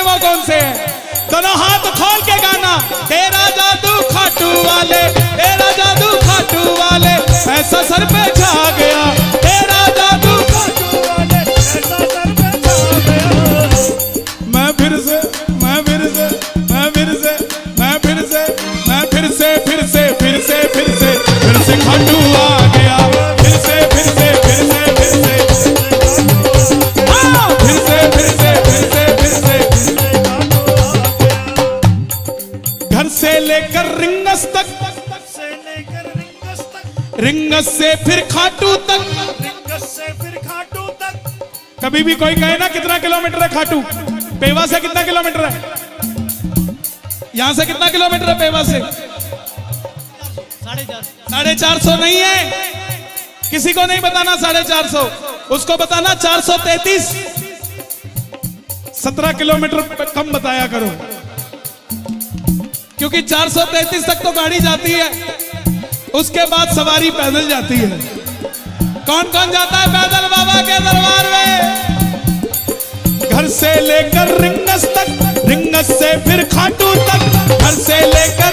वो कौन से हैं? दोनों हाथ खोल के गाना, तेरा जादू खाटू वाले, तेरा जादू खाटू वाले, ऐसा सर पे छा गया, तेरा जादू खाटू वाले, ऐसा सर पे छा गया। मैं फिर से मैं फिर से मैं फिर से मैं फिर से मैं फिर से फिर से फिर से फिर से फिर से खाटू आ गया, फिर से फिर से फिर से फिर से हाँ फिर से फिर से फिर से फिर से घर से लेकर रिंगस तक, रिंगस से फिर खाटू तक, रिंगस से फिर खाटू तक। कभी भी कोई कहे ना कितना किलोमीटर है खाटू, पेवा से कितना किलोमीटर है, यहां से कितना किलोमीटर है पेवा से? 450 नहीं है, किसी को नहीं बताना 450, उसको बताना 433। 17 किलोमीटर कम बताया करो, क्योंकि 433 तक तो गाड़ी जाती है, उसके बाद सवारी पैदल जाती है। कौन कौन जाता है पैदल बाबा के दरबार में? घर से लेकर रिंगस तक, रिंगस से फिर खाटू तक, घर से लेकर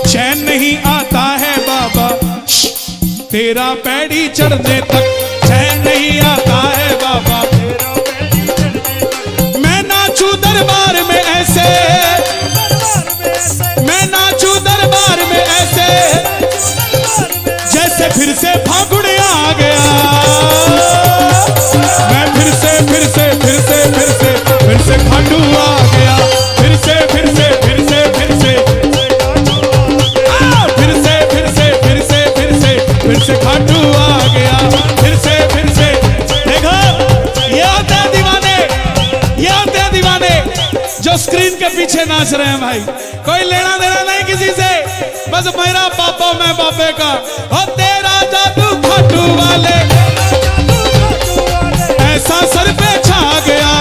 चैन नहीं आता है बाबा तेरा पैड़ी चढ़ने तक, चैन नहीं आता है बाबा तेरा पैड़ी चढ़ने तक। मैं नाचू दरबार में ऐसे, मैं नाचू दरबार में ऐसे, जैसे फिर से फागुन आ गया। मैं फिर से फिर से फिर से फिर से फिर से खाटू आ गया, फिर से फिर से फिर से फिर से फिर से खाटू आ गया, फिर से देखो ये होते हैं दीवाने, ये होते हैं दीवाने जो स्क्रीन के पीछे नाच रहे हैं भाई, कोई लेना देना नहीं किसी से, बस मेरा पापा मैं बापे का, और तेरा जादू खाटू वाले, ऐसा सर पे छा गया।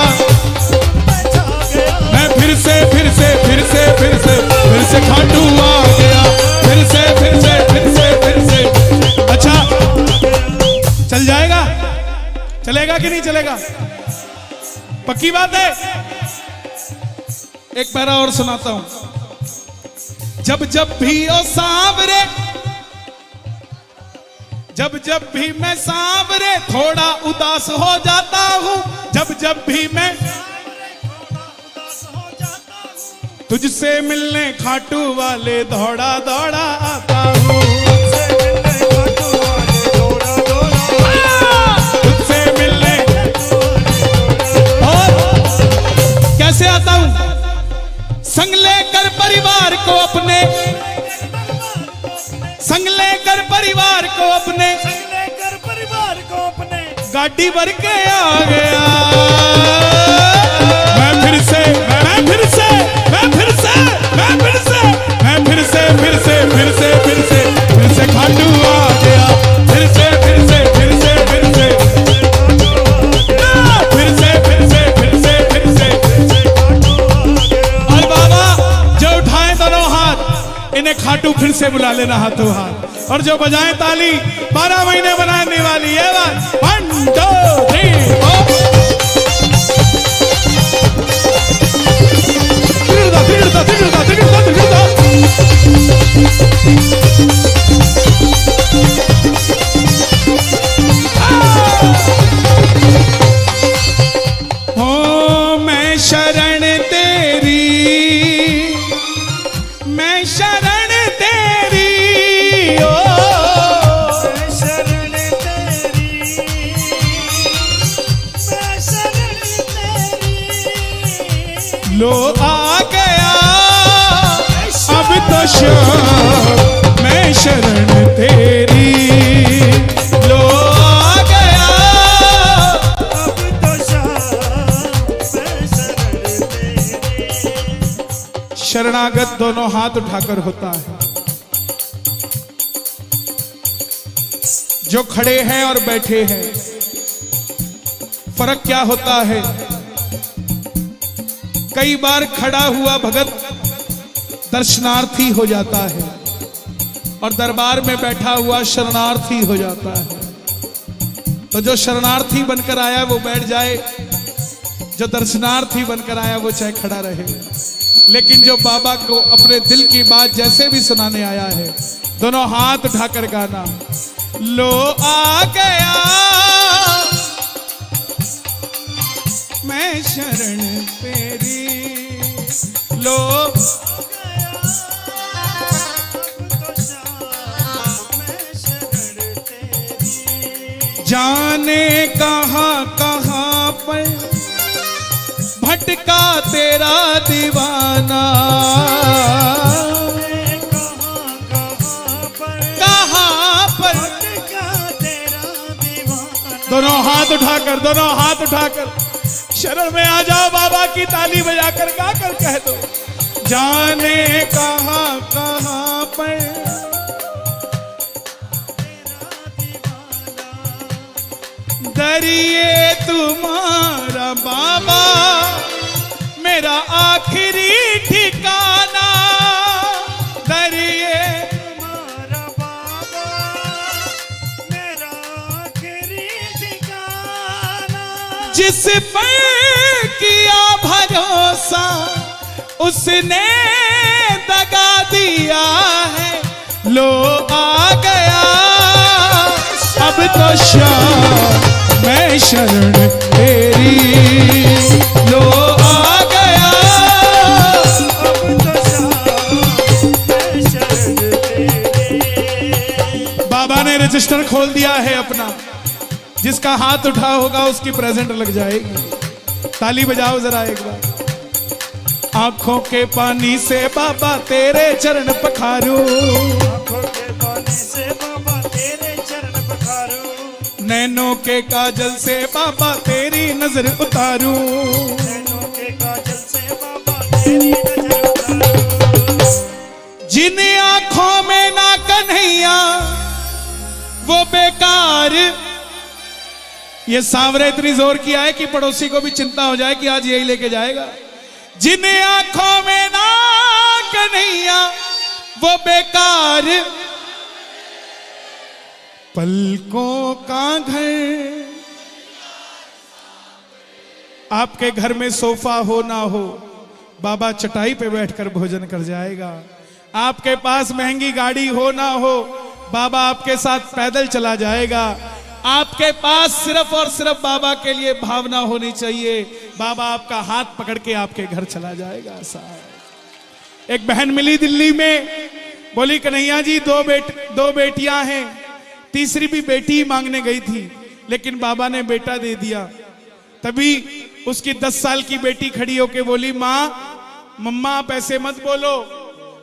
मैं फिर से फिर से फिर से फिर से फिर से खाटू आ गया, फिर से फिर से फिर से फिर से। अच्छा चल जाएगा, चलेगा कि नहीं चलेगा? पक्की बात है। एक पैरा और सुनाता हूं। जब जब भी ओ सांवरे, जब जब भी मैं सांवरे थोड़ा उदास हो जाता हूं, जब जब भी मैं तुझसे मिलने खाटू वाले दौड़ा दौड़ा आता हूं, तुझसे मिलने। और कैसे आता हूं? संग लेकर परिवार को अपने, संग लेकर परिवार को अपने, संग लेकर परिवार को अपने, गाड़ी भर के आ गया। मैं फिर से मैं फिर से मैं फिर से मैं फिर से मैं फिर से फिर से फिर से फिर से फिर से खाटू आ गया, फिर से फिर से फिर से फिर से फिर से फिर से फिर से फिर से। और बाबा जो उठाए दोनों हाथ, इन्हें खाटू फिर से बुला लेना हाथों हाथ, और जो बजाएं ताली 12 महीने बनाने वाली है बात। 1 2 3 4 हो मैं शरण तेरी, मैं शरण तेरी, ओ मैं शरण तेरी, मैं शरण तेरी। लो आ गया अब तो श्याम, मैं शरण तेरी, लो आ गया अब तो श्याम, मैं शरण तेरी। शरणागत दोनों हाथ उठाकर होता है, जो खड़े हैं और बैठे हैं, फर्क क्या होता है? कई बार खड़ा हुआ भगत दर्शनार्थी हो जाता है और दरबार में बैठा हुआ शरणार्थी हो जाता है। तो जो शरणार्थी बनकर आया वो बैठ जाए, जो दर्शनार्थी बनकर आया वो चाहे खड़ा रहे, लेकिन जो बाबा को अपने दिल की बात जैसे भी सुनाने आया है, दोनों हाथ उठाकर गाना। लो आ गया मैं शरण तेरी, लो जाने कहां कहां पर भटका तेरा दीवाना, कहां पर दोनों हाथ उठाकर शरण में आ जाओ, बाबा की ताली बजाकर गाकर कह दो। जाने कहां कहां पर दरिए तुम्हारा बाबा मेरा आखिरी ठिकाना, दरिए तुम्हारा बाबा मेरा आखिरी ठिकाना, जिस पर किया भरोसा उसने दगा दिया है। लो आ गया अब तो शाम मैं शरण तेरी, लो आ गया अब तो शाम मैं शरण तेरी। बाबा ने रजिस्टर खोल दिया है अपना, जिसका हाथ उठा होगा उसकी प्रेजेंट लग जाएगी। ताली बजाओ जरा एक बार। आंखों के पानी से बाबा तेरे चरण पखारूं, आंखों के पानी से बाबा तेरे चरण पखारूं, नैनों के काजल से बाबा तेरी नजर उतारूं, नैनों के काजल से बाबा तेरी नजर उतारूं। जिन आंखों में ना कन्हैया वो बेकार। ये सांवरे इतनी जोर किया है कि पड़ोसी को भी चिंता हो जाए कि आज यही लेके जाएगा। जिन आंखों में ना कन्हैया वो बेकार, पलकों का घर। आपके घर में सोफा हो ना हो, बाबा चटाई पे बैठकर भोजन कर जाएगा। आपके पास महंगी गाड़ी हो ना हो, बाबा आपके साथ पैदल चला जाएगा। आपके पास सिर्फ और सिर्फ बाबा के लिए भावना होनी चाहिए, बाबा आपका हाथ पकड़ के आपके घर चला जाएगा। साहब, एक बहन मिली दिल्ली में, बोली कन्हैया जी दो बेटियां हैं, तीसरी भी बेटी मांगने गई थी, लेकिन बाबा ने बेटा दे दिया। तभी उसकी 10 साल की बेटी खड़ी होके बोली, माँ मम्मा आप ऐसे मत बोलो,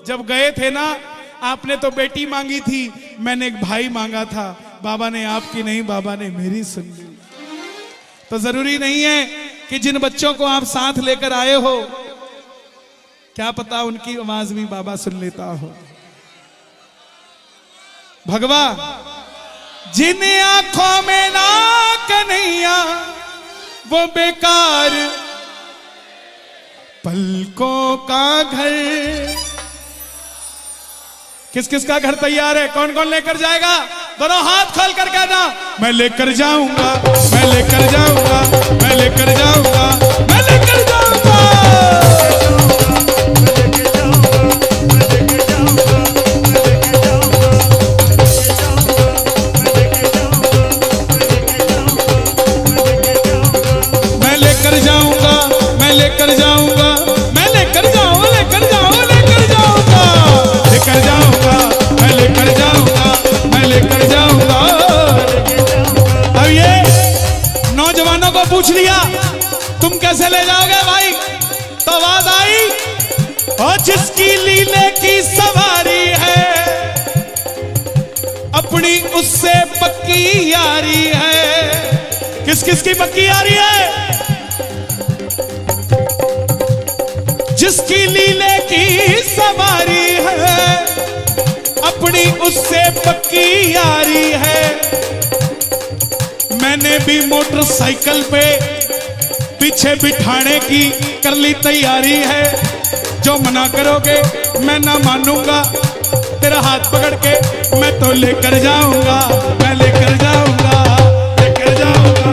जब गए थे ना आपने तो बेटी मांगी थी, मैंने एक भाई मांगा था, बाबा ने आपकी नहीं बाबा ने मेरी सुन ली। तो जरूरी नहीं है कि जिन बच्चों को आप साथ लेकर आए हो, क्या पता उनकी आवाज भी बाबा सुन लेता हो। भगवा, जिन आंखों में ना कन्हैया वो बेकार, पलकों का घर। किस किस का घर तैयार है? कौन कौन लेकर जाएगा? दोनों हाथ खोल कर कहना, मैं लेकर जाऊंगा, मैं लेकर जाऊंगा, मैं लेकर जाऊंगा, मैं लेकर जाऊंगा। मैं लेकर जाऊंगा, मैं लेकर जाऊंगा, मैं लेकर जाऊंगा, लेकर जाऊंगा, लेकर जाऊंगा, लेकर जाऊंगा, मैं लेकर जाऊंगा, मैं लेकर जाऊंगा। अब ये नौजवानों को पूछ लिया तुम कैसे ले जाओगे भाई, तो आवाज आई, और जिसकी लीले की सवारी है अपनी उससे पक्की यारी है। किस किस की पक्की यारी है? जिसकी लीले की सवारी है अपनी उससे पक्की यारी है। मैंने भी मोटरसाइकिल पे पीछे बिठाने की कर ली तैयारी है। जो मना करोगे मैं ना मानूंगा, तेरा हाथ पकड़ के मैं तो लेकर जाऊंगा, मैं लेकर जाऊंगा, लेकर जाऊंगा।